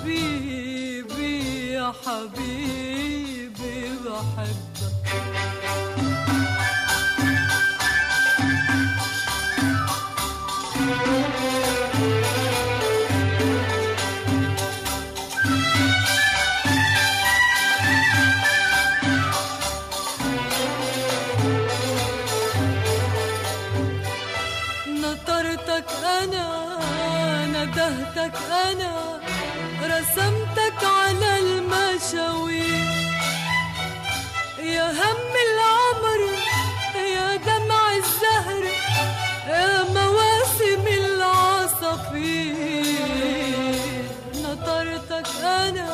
حبيبي يا حبيبي بحبك. نطرتك أنا، ندهتك أنا، رسمتك على المشاوير، يا هم العمر يا دمع الزهر يا مواسم العصافير. نطرتك أنا،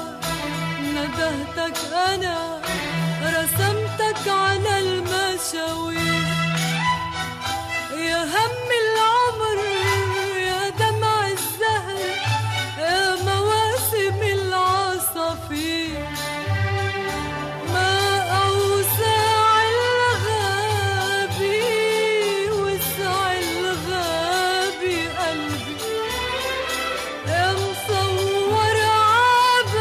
ندهتك أنا، رسمتك على المشاوير، يا هم العمر يا دمع الزهر يا مواسم العصافير. ما أوسع الغابي وسع الغابي قلبي، يا مصور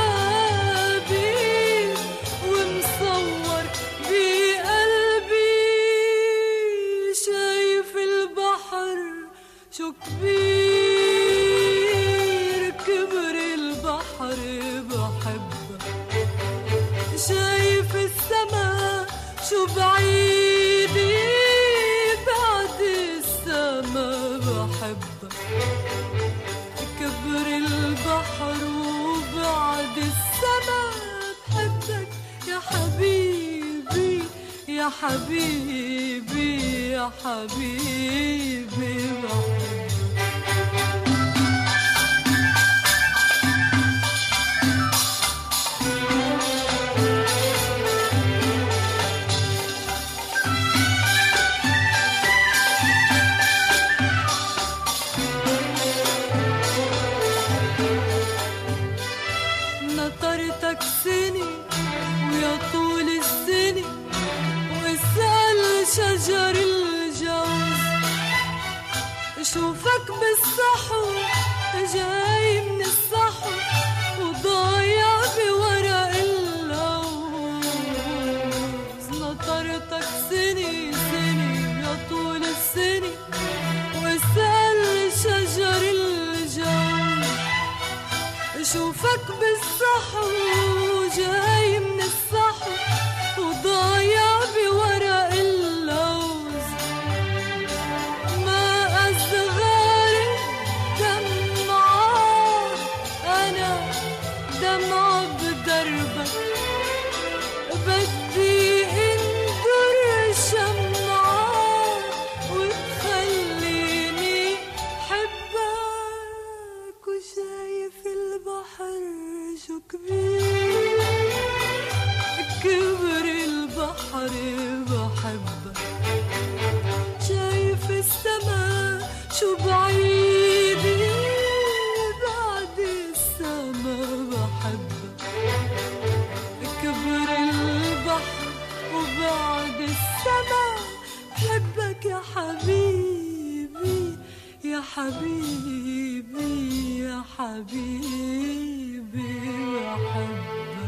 عبابي ومصور بقلبي. شايف البحر شو كبير، كبر البحر بحبك. شايف السما شو بعيدة، بعد السما بحبك. كبر البحر وبعد السما بحبك يا حبيبي يا حبيبي يا حبيبي بحبك. نطرتك سنة ويا طول السنة، واسأل شجر الجوز، شوفك بالصحو جاي من الصحو وضايع بورق اللوز. نطرتك سنة سنة ويا طول السنة، واسأل شجر الجوز، شوفك بالصحو جاي من الصحو وضايع بورق اللوز. ما أصغر دمعة أنا، دمعة بدربك، بدي انظر شمعة وتخليني حبك. وشايف البحر شو كبير، كبر البحر بحبك. شايف السما شو بعيدة، بعد السما بحبك. كبر البحر وبعد السما بحبك يا حبيبي يا حبيبي يا حبيبي بحبك.